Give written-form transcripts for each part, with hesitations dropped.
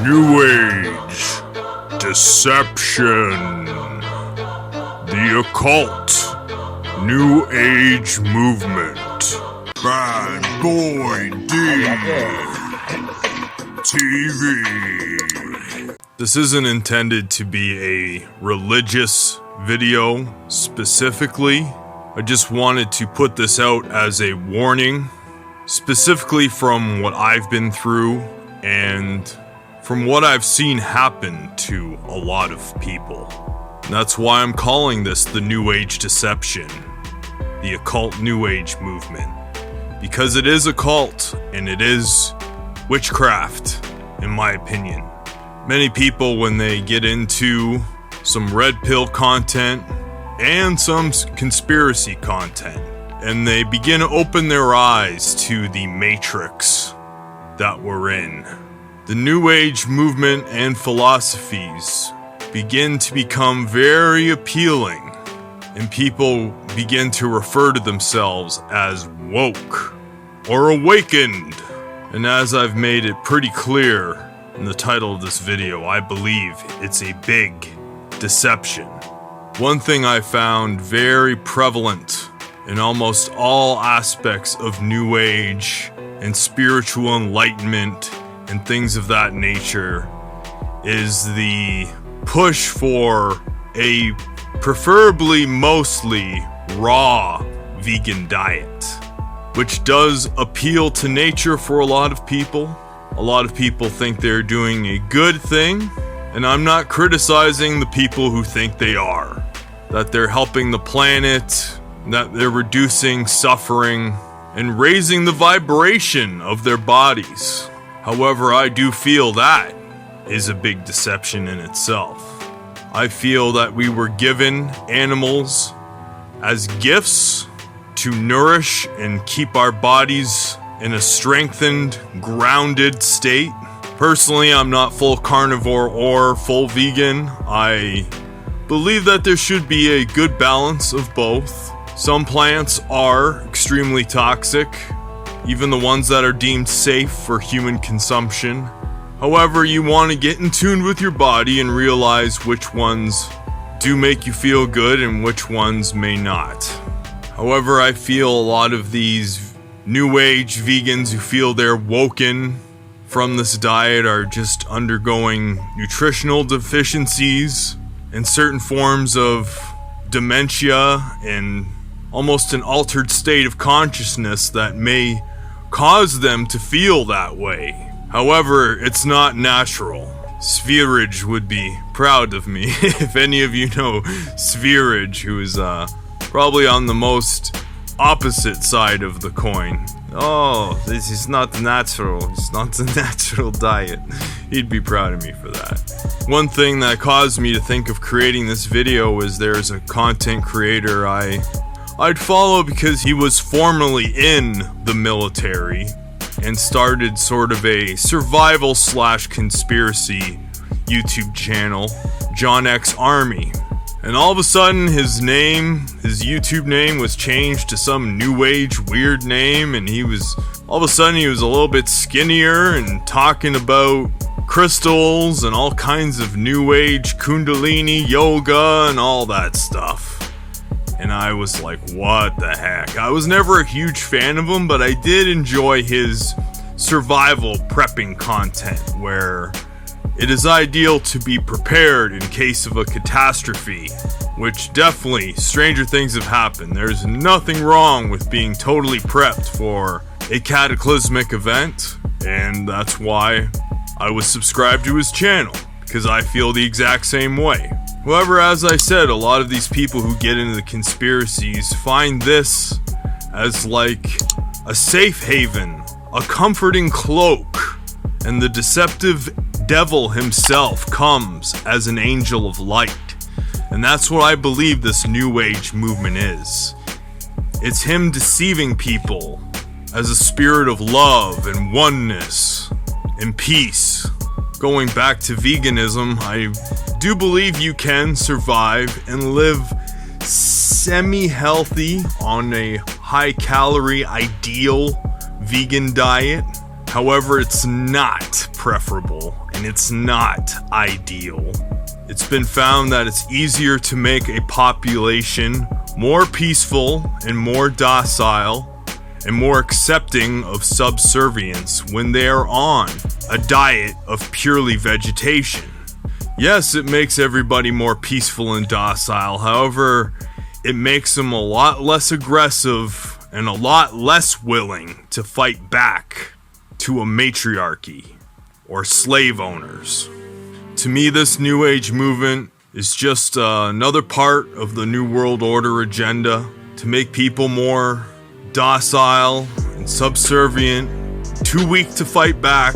New Age Deception. The Occult New Age Movement. BadBoyD TV. This isn't intended to be a religious video specifically. I just wanted to put this out as a warning, specifically from what I've been through and from what I've seen happen to a lot of people. And that's why I'm calling this the New Age Deception, the Occult New Age Movement. Because it is occult and it is witchcraft, in my opinion. Many people, when they get into some RedPill content and some conspiracy content, and they begin to open their eyes to the matrix that we're in, the New Age movement and philosophies begin to become very appealing, and people begin to refer to themselves as woke or awakened. And as I've made it pretty clear in the title of this video, I believe it's a big deception. One thing I found very prevalent in almost all aspects of New Age and spiritual enlightenment and things of that nature is the push for a preferably mostly raw vegan diet, which does appeal to nature for a lot of people. A lot of people think they're doing a good thing, and I'm not criticizing the people who think they are, that they're helping the planet, that they're reducing suffering and raising the vibration of their bodies. However, I do feel that is a big deception in itself. I feel that we were given animals as gifts to nourish and keep our bodies in a strengthened, grounded state. Personally, I'm not full carnivore or full vegan. I believe that there should be a good balance of both. Some plants are extremely toxic, even the ones that are deemed safe for human consumption. However, you want to get in tune with your body and realize which ones do make you feel good and which ones may not. However, I feel a lot of these New Age vegans who feel they're woken from this diet are just undergoing nutritional deficiencies and certain forms of dementia and almost an altered state of consciousness that may cause them to feel that way. However, it's not natural. Spherage would be proud of me if any of you know Spherage, who is probably on the most opposite side of the coin. Oh, this is not natural. It's not a natural diet. He'd be proud of me for that. One thing that caused me to think of creating this video was there's a content creator I'd follow because he was formerly in the military and started sort of a survival / conspiracy YouTube channel, John X Army. And all of a sudden his YouTube name was changed to some New Age weird name, and all of a sudden he was a little bit skinnier and talking about crystals and all kinds of New Age Kundalini yoga and all that stuff. And I was like, what the heck? I was never a huge fan of him, but I did enjoy his survival prepping content, where it is ideal to be prepared in case of a catastrophe, which definitely stranger things have happened. There's nothing wrong with being totally prepped for a cataclysmic event, and that's why I was subscribed to his channel, because I feel the exact same way. However, as I said, a lot of these people who get into the conspiracies find this as like a safe haven, a comforting cloak, and the deceptive devil himself comes as an angel of light. And that's what I believe this New Age movement is. It's him deceiving people as a spirit of love and oneness and peace. Going back to veganism, I do believe you can survive and live semi-healthy on a high-calorie, ideal vegan diet. However, it's not preferable and it's not ideal. It's been found that it's easier to make a population more peaceful and more docile and more accepting of subservience when they are on a diet of purely vegetation. Yes, it makes everybody more peaceful and docile. However, it makes them a lot less aggressive and a lot less willing to fight back to a matriarchy or slave owners. To me, this New Age movement is just another part of the New World Order agenda to make people more docile and subservient, too weak to fight back.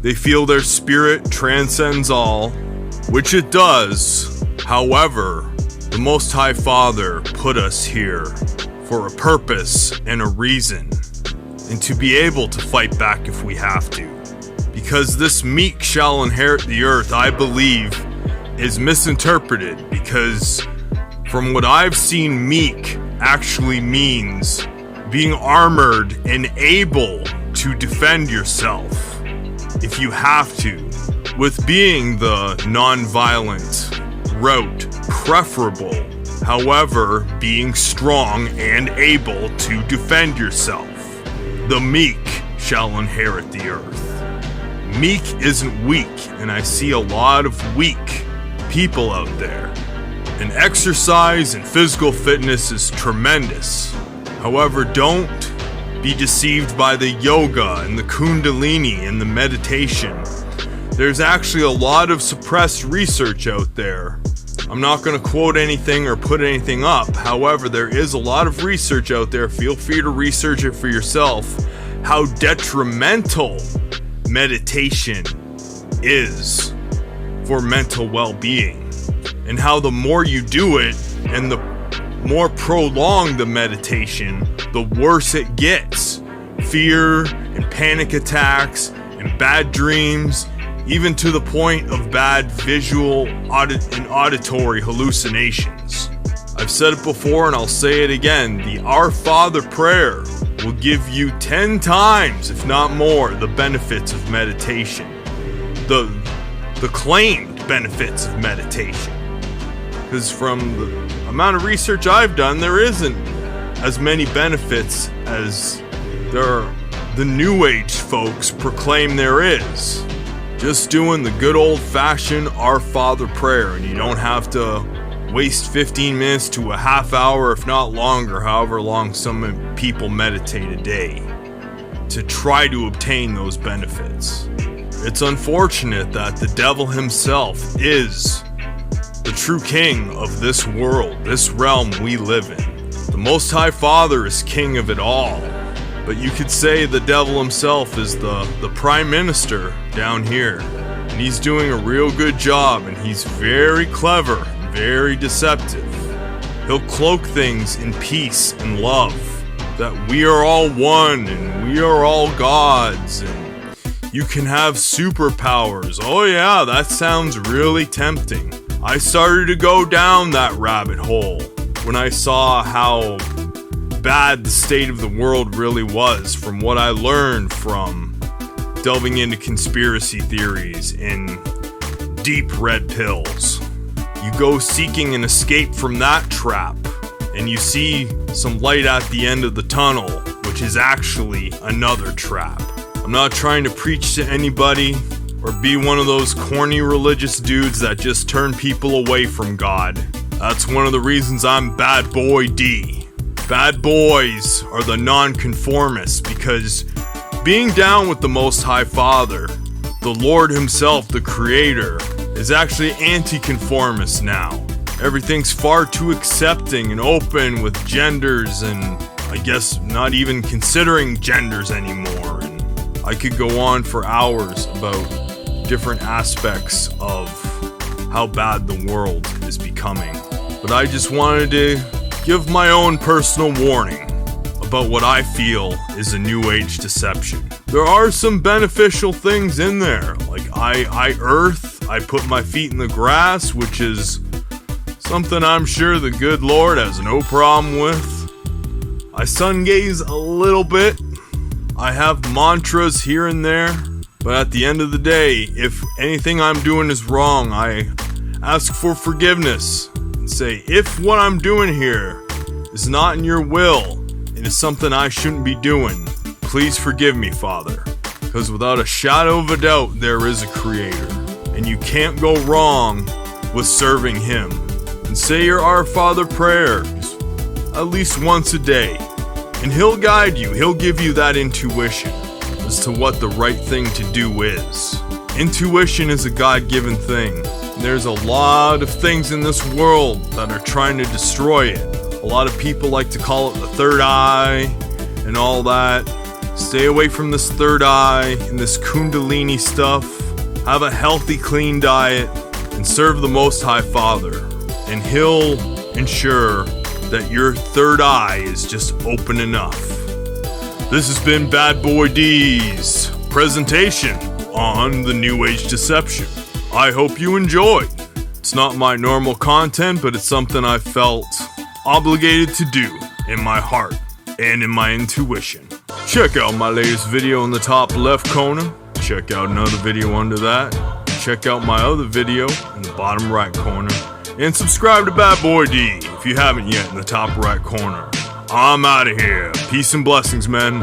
They feel their spirit transcends all, which it does. However, the Most High Father put us here for a purpose and a reason, and to be able to fight back if we have to. Because this meek shall inherit the earth, I believe, is misinterpreted, because from what I've seen, meek actually means being armored and able to defend yourself if you have to, with being the non-violent route preferable. However, being strong and able to defend yourself. The meek shall inherit the earth. Meek isn't weak, and I see a lot of weak people out there. And exercise and physical fitness is tremendous. However, don't be deceived by the yoga and the kundalini and the meditation. There's actually a lot of suppressed research out there. I'm not going to quote anything or put anything up. However, there is a lot of research out there. Feel free to research it for yourself. How detrimental meditation is for mental well-being. And how the more you do it and the more prolonged the meditation, the worse it gets. Fear and panic attacks and bad dreams, even to the point of bad visual and auditory hallucinations. I've said it before and I'll say it again, the Our Father prayer will give you 10 times, if not more, the benefits of meditation. The claimed benefits of meditation. Because from the amount of research I've done, there isn't as many benefits as the New Age folks proclaim there is. Just doing the good old-fashioned Our Father prayer, and you don't have to waste 15 minutes to a half hour, if not longer, however long some people meditate a day, to try to obtain those benefits. It's unfortunate that the devil himself is the true king of this world, this realm we live in. The Most High Father is king of it all. But you could say the devil himself is the prime minister down here. And he's doing a real good job, and he's very clever and very deceptive. He'll cloak things in peace and love, that we are all one and we are all gods and you can have superpowers. Oh yeah, that sounds really tempting. I started to go down that rabbit hole when I saw how bad the state of the world really was, from what I learned from delving into conspiracy theories and deep red pills. You go seeking an escape from that trap, and you see some light at the end of the tunnel, which is actually another trap. I'm not trying to preach to anybody or be one of those corny religious dudes that just turn people away from God. That's one of the reasons I'm BadBoyD. Bad boys are the non-conformists, because being down with the Most High Father, the Lord himself, the Creator, is actually anti-conformist now. Everything's far too accepting and open with genders, and I guess not even considering genders anymore. And I could go on for hours about different aspects of how bad the world is becoming. But I just wanted to give my own personal warning about what I feel is a New Age deception. There are some beneficial things in there, like I earth, I put my feet in the grass, which is something I'm sure the good Lord has no problem with. I sun gaze a little bit. I have mantras here and there. But at the end of the day, if anything I'm doing is wrong, I ask for forgiveness and say, if what I'm doing here is not in your will, it is something I shouldn't be doing, please forgive me, Father. Because without a shadow of a doubt, there is a creator. And you can't go wrong with serving him. And say your Our Father prayer at least once a day. And he'll guide you. He'll give you that intuition as to what the right thing to do is. Intuition is a God-given thing. There's a lot of things in this world that are trying to destroy it. A lot of people like to call it the third eye and all that. Stay away from this third eye and this kundalini stuff. Have a healthy, clean diet and serve the Most High Father. And he'll ensure that your third eye is just open enough. This has been BadBoyD's presentation on the New Age Deception. I hope you enjoyed. It's not my normal content, but it's something I felt obligated to do in my heart and in my intuition. Check out my latest video in the top left corner. Check out another video under that. Check out my other video in the bottom right corner. And subscribe to BadBoyD if you haven't yet in the top right corner. I'm out of here. Peace and blessings, man.